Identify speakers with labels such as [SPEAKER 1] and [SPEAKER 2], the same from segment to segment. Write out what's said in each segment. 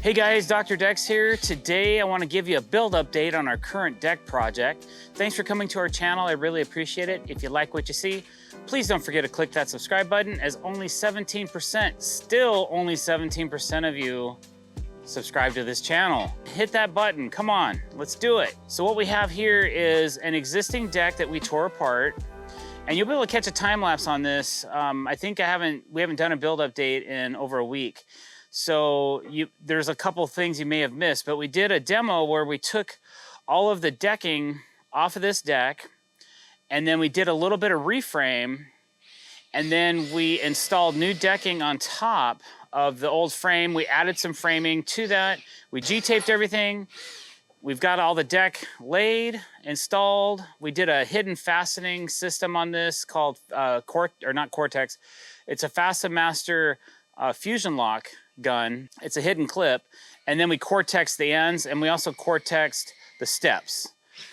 [SPEAKER 1] Hey guys, Dr. Decks here. Today I want to give you a build update on our current deck project. Thanks for coming to our channel. I really appreciate it. If you like what you see, please don't forget to click that subscribe button, as only 17%, still only 17% of you subscribe to this channel. Hit that button, come on, let's do it. So what we have here is an existing deck that we tore apart, and you'll be able to catch a time lapse on this. I think we haven't done a build update in over a week. So there's a couple things you may have missed, but we did a demo where we took all of the decking off of this deck, and then we did a little bit of reframe, and then we installed new decking on top of the old frame. We added some framing to that. We G-taped everything. We've got all the deck laid, installed. We did a hidden fastening system on this called not Cortex. It's a Fasten Master fusion lock gun. It's a hidden clip, and then we Cortex the ends, and we also Cortexed the steps.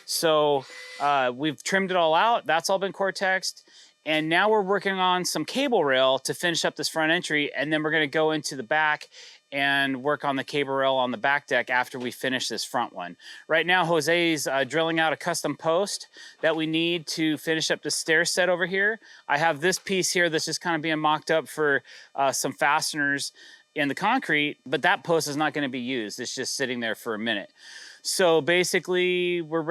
[SPEAKER 1] So we've trimmed it all out. That's all been Cortexed, and now we're working on some cable rail to finish up this front entry, and then we're going to go into the back and work on the cable rail on the back deck after we finish this front one. Right now, Jose's drilling out a custom post that we need to finish up the stair set over here. I have this piece here that's just kind of being mocked up for some fasteners in the concrete, but that post is not going to be used. It's just sitting there for a minute. So basically, we're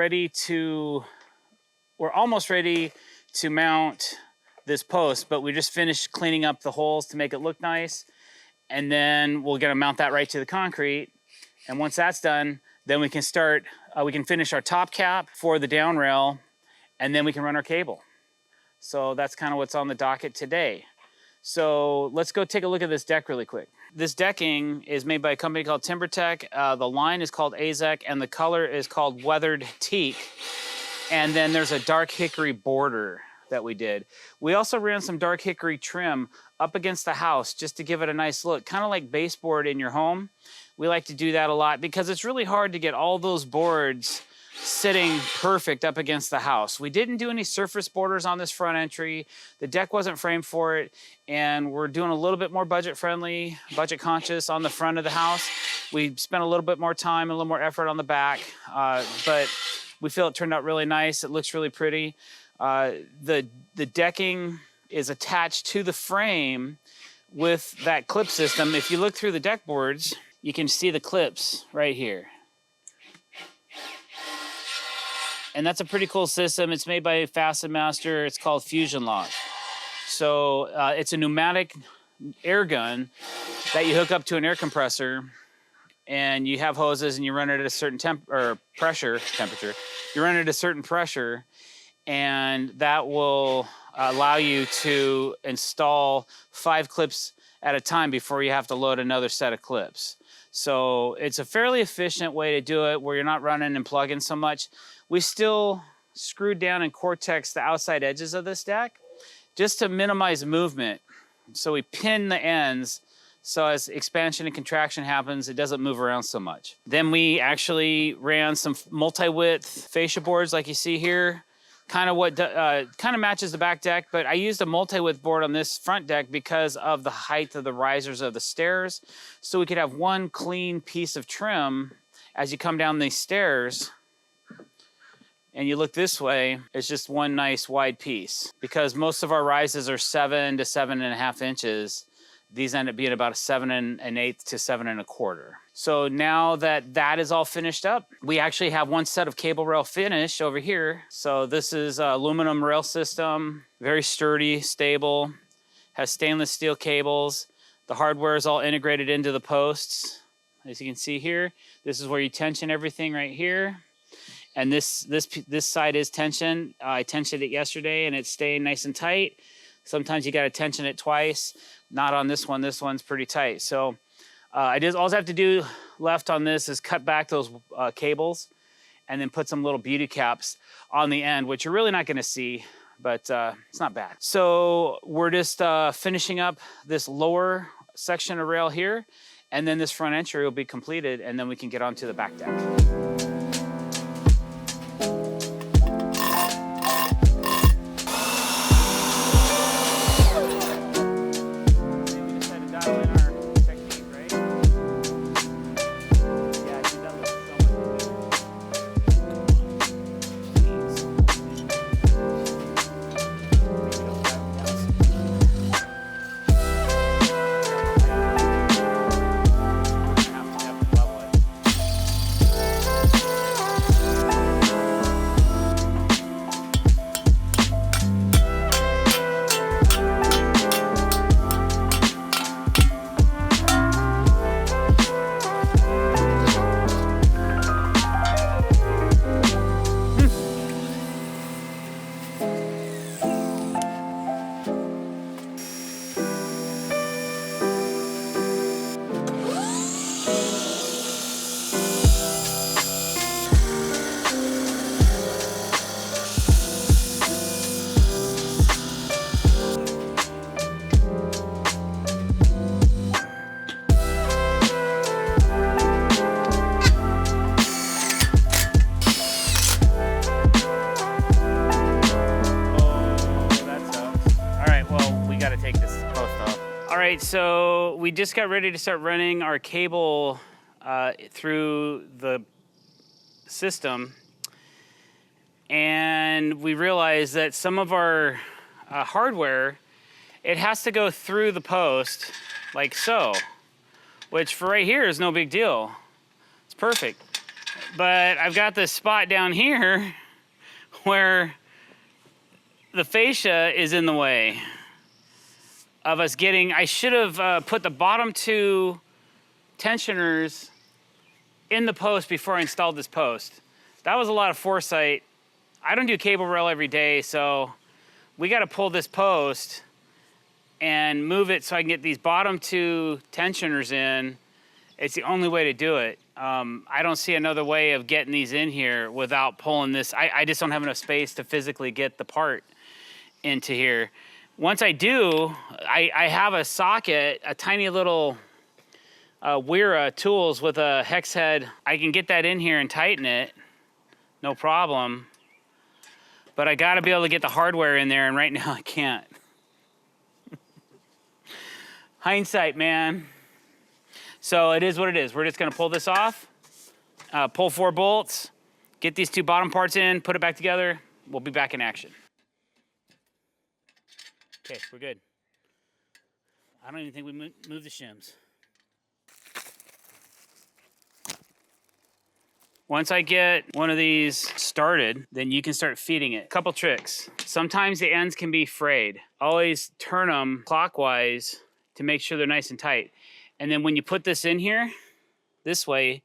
[SPEAKER 1] almost ready to mount this post, but we just finished cleaning up the holes to make it look nice. And then we're gonna mount that right to the concrete. And once that's done, then we can start, we can finish our top cap for the down rail, and then we can run our cable. So that's kind of what's on the docket today. So let's go take a look at this deck really quick. This decking is made by a company called TimberTech. The line is called Azek, and the color is called Weathered Teak. And then there's a dark hickory border that we did. We also ran some dark hickory trim up against the house just to give it a nice look, kind of like baseboard in your home. We like to do that a lot because it's really hard to get all those boards sitting perfect up against the house. We didn't do any surface borders on this front entry. The deck wasn't framed for it, and we're doing a little bit more budget friendly, budget conscious on the front of the house. We spent a little bit more time, a little more effort on the back, but we feel it turned out really nice. It looks really pretty. The decking is attached to the frame with that clip system. If you look through the deck boards, you can see the clips right here. And that's a pretty cool system. It's made by Fasten Master. It's called Fusion Lock. So it's a pneumatic air gun that you hook up to an air compressor, and you have hoses, and you run it at a certain temperature. You run it at a certain pressure, and that will allow you to install 5 clips at a time before you have to load another set of clips. So it's a fairly efficient way to do it where you're not running and plugging so much. We still screwed down and Cortex the outside edges of this deck just to minimize movement. So we pin the ends so as expansion and contraction happens, it doesn't move around so much. Then we actually ran some multi-width fascia boards like you see here. Kind of matches the back deck, but I used a multi-width board on this front deck because of the height of the risers of the stairs. So we could have one clean piece of trim as you come down these stairs, and you look this way, it's just one nice wide piece. Because most of our rises are 7 to 7.5 inches, these end up being about a 7 1/8 to 7 1/4. So now that that is all finished up, we actually have one set of cable rail finished over here. So this is an aluminum rail system, very sturdy, stable, has stainless steel cables. The hardware is all integrated into the posts. As you can see here, this is where you tension everything right here. And this side is tension. I tensioned it yesterday and it's staying nice and tight. Sometimes you gotta tension it twice. Not on this one. This one's pretty tight. So all I have to do left on this is cut back those cables and then put some little beauty caps on the end, which you're really not gonna see, but it's not bad. So we're just finishing up this lower section of rail here, and then this front entry will be completed, and then we can get onto the back deck. right, so we just got ready to start running our cable through the system, and we realized that some of our hardware, it has to go through the post like so, which for right here is no big deal. It's perfect. But I've got this spot down here where the fascia is in the way of us getting. I should have put the bottom two tensioners in the post before I installed this post. That was a lot of foresight. I don't do cable rail every day, so we got to pull this post and move it so I can get these bottom two tensioners in. It's the only way to do it. I don't see another way of getting these in here without pulling this. I just don't have enough space to physically get the part into here. Once I do, I have a socket, a tiny little Wera tools with a hex head. I can get that in here and tighten it, no problem. But I gotta be able to get the hardware in there, and right now I can't. Hindsight, man. So it is what it is. We're just gonna pull this off, pull 4 bolts, get these 2 bottom parts in, put it back together. We'll be back in action. Okay, we're good. I don't even think we moved the shims. Once I get one of these started, then you can start feeding it. Couple tricks. Sometimes the ends can be frayed. Always turn them clockwise to make sure they're nice and tight. And then when you put this in here, this way,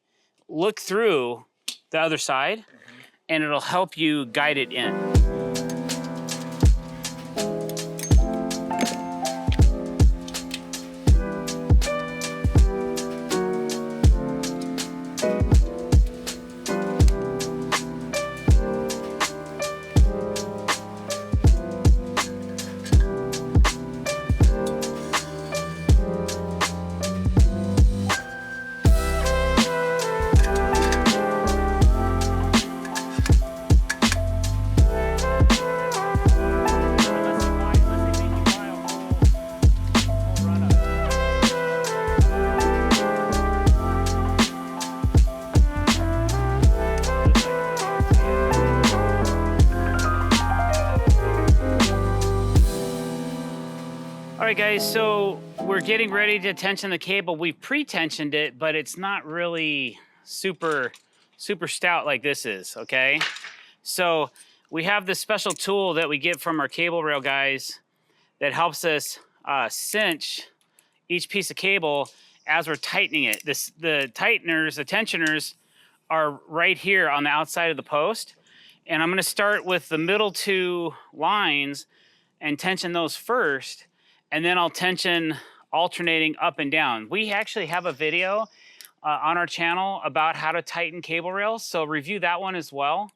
[SPEAKER 1] look through the other side, and it'll help you guide it in. All right, guys, so we're getting ready to tension the cable. We've pre-tensioned it, but it's not really super stout like this is, okay? So we have this special tool that we get from our cable rail guys that helps us cinch each piece of cable as we're tightening it. The tighteners, the tensioners are right here on the outside of the post. And I'm gonna start with the middle 2 lines and tension those first. And then I'll tension alternating up and down. We actually have a video on our channel about how to tighten cable rails, so review that one as well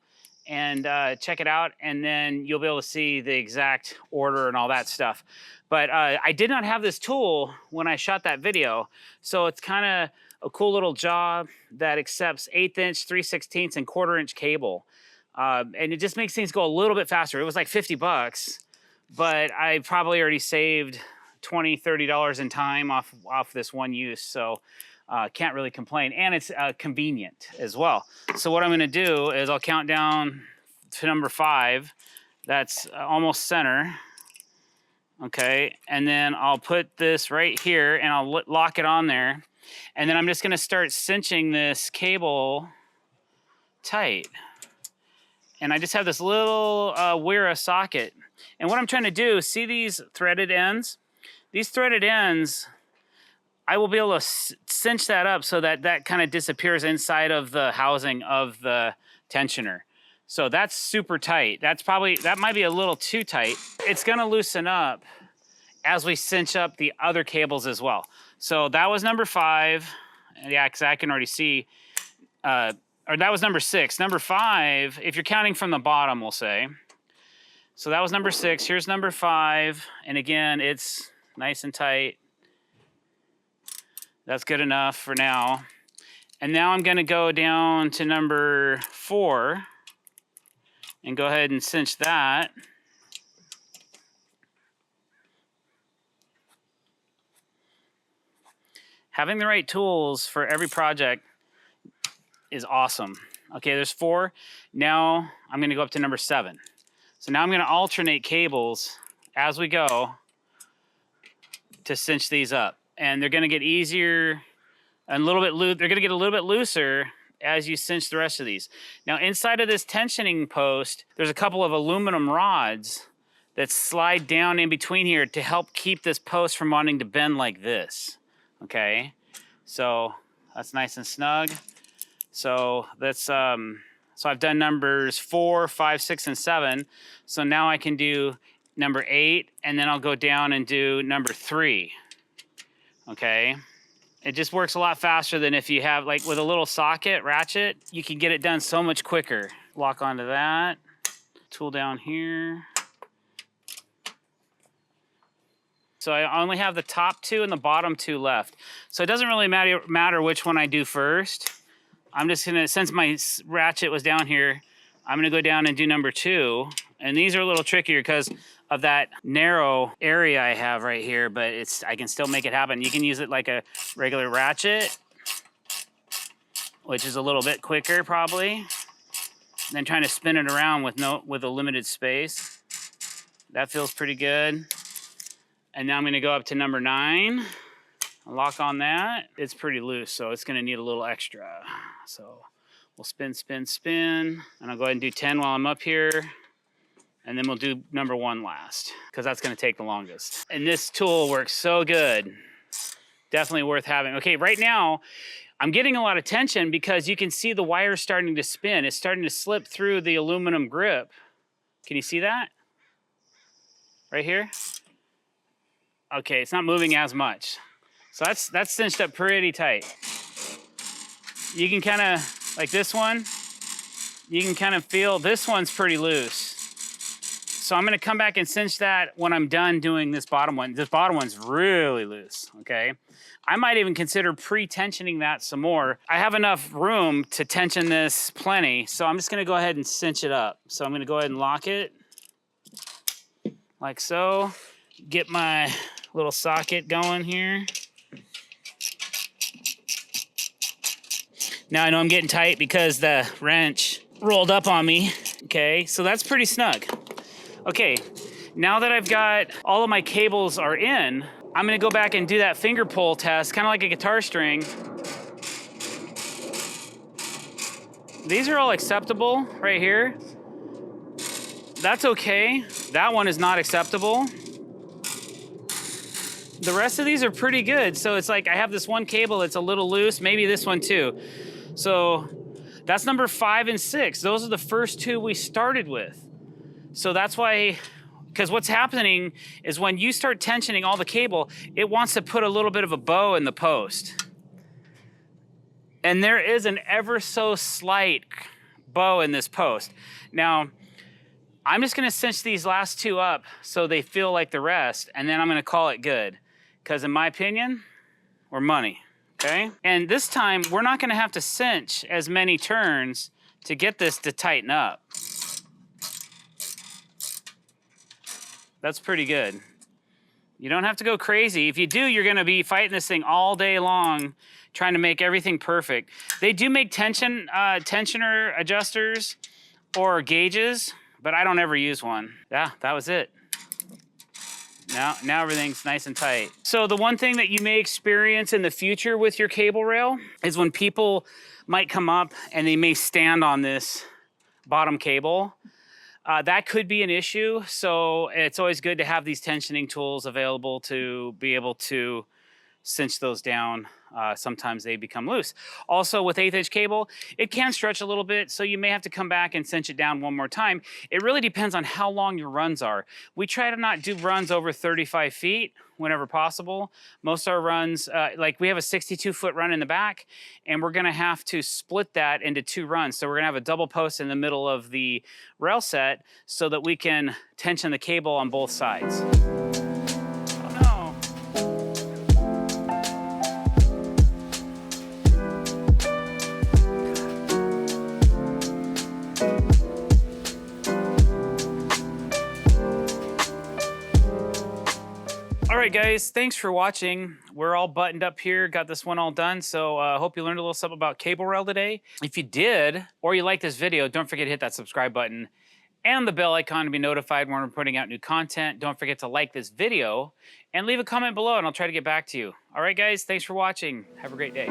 [SPEAKER 1] and check it out, and then you'll be able to see the exact order and all that stuff. But I did not have this tool when I shot that video, so it's kind of a cool little job that accepts 1/8 inch, 3/16, and 1/4 inch cable. And it just makes things go a little bit faster. It was like 50 bucks. But I probably already saved $20, $30 in time off this one use, so can't really complain. And it's convenient as well. So what I'm gonna do is I'll count down to number 5. That's almost center, okay? And then I'll put this right here and I'll lock it on there. And then I'm just gonna start cinching this cable tight. And I just have this little Wera socket. And what I'm trying to do, see these threaded ends? These threaded ends, I will be able to cinch that up so that that kind of disappears inside of the housing of the tensioner. So that's super tight. That might be a little too tight. It's gonna loosen up as we cinch up the other cables as well. So that was number 5. Yeah, because I can already see, or that was number 6. Number 5, if you're counting from the bottom, we'll say. So that was number 6. Here's number 5. And again, it's nice and tight. That's good enough for now. And now I'm going to go down to number 4 and go ahead and cinch that. Having the right tools for every project is awesome. Okay, there's 4. Now I'm gonna go up to number 7. So now I'm gonna alternate cables as we go to cinch these up. And they're gonna get easier and a little bit loose. They're gonna get a little bit looser as you cinch the rest of these. Now inside of this tensioning post, there's a couple of aluminum rods that slide down in between here to help keep this post from wanting to bend like this. Okay, so that's nice and snug. So that's so I've done numbers 4, 5, 6, and 7. So now I can do number 8, and then I'll go down and do number 3. Okay, it just works a lot faster than if you have, like with a little socket ratchet, you can get it done so much quicker. Lock onto that, tool down here. So I only have the top 2 and the bottom 2 left. So it doesn't really matter which one I do first. I'm just gonna, since my ratchet was down here, I'm gonna go down and do number 2. And these are a little trickier because of that narrow area I have right here, but I can still make it happen. You can use it like a regular ratchet, which is a little bit quicker probably than trying to spin it around with a limited space. That feels pretty good. And now I'm gonna go up to number 9. Lock on that. It's pretty loose, so it's gonna need a little extra. So we'll spin, spin, spin. And I'll go ahead and do 10 while I'm up here. And then we'll do number 1 last, because that's gonna take the longest. And this tool works so good. Definitely worth having. Okay, right now, I'm getting a lot of tension because you can see the wire starting to spin. It's starting to slip through the aluminum grip. Can you see that? Right here? Okay, it's not moving as much. So that's cinched up pretty tight. You can kind of, like this one, you can kind of feel this one's pretty loose. So I'm gonna come back and cinch that when I'm done doing this bottom one. This bottom one's really loose, okay? I might even consider pre-tensioning that some more. I have enough room to tension this plenty, so I'm just gonna go ahead and cinch it up. So I'm gonna go ahead and lock it, like so. Get my little socket going here. Now I know I'm getting tight because the wrench rolled up on me. Okay, so that's pretty snug. Okay, now that I've got all of my cables are in, I'm gonna go back and do that finger pull test, kind of like a guitar string. These are all acceptable right here. That's okay. That one is not acceptable. The rest of these are pretty good. So it's like I have this one cable that's a little loose, maybe this one too. So that's number 5 and 6. Those are the first 2 we started with. So that's why, because what's happening is when you start tensioning all the cable, it wants to put a little bit of a bow in the post. And there is an ever so slight bow in this post. Now, I'm just gonna cinch these last 2 up so they feel like the rest, and then I'm gonna call it good. Because in my opinion, we're money, okay? And this time, we're not gonna have to cinch as many turns to get this to tighten up. That's pretty good. You don't have to go crazy. If you do, you're gonna be fighting this thing all day long, trying to make everything perfect. They do make tensioner adjusters or gauges, but I don't ever use one. Yeah, that was it. Now everything's nice and tight. So the one thing that you may experience in the future with your cable rail is when people might come up and they may stand on this bottom cable. That could be an issue. So it's always good to have these tensioning tools available to be able to cinch those down. Sometimes they become loose. Also with 1/8 inch cable, it can stretch a little bit, so you may have to come back and cinch it down one more time. It really depends on how long your runs are. We try to not do runs over 35 feet whenever possible. Most of our runs, like we have a 62-foot run in the back, and we're gonna have to split that into 2 runs. So we're gonna have a double post in the middle of the rail set so that we can tension the cable on both sides. All right, guys, thanks for watching. We're all buttoned up here, got this one all done, so I hope you learned a little something about cable rail today. If you did, or you like this video, don't forget to hit that subscribe button and the bell icon to be notified when we're putting out new content. Don't forget to like this video and leave a comment below, and I'll try to get back to you. All right, guys, thanks for watching. Have a great day.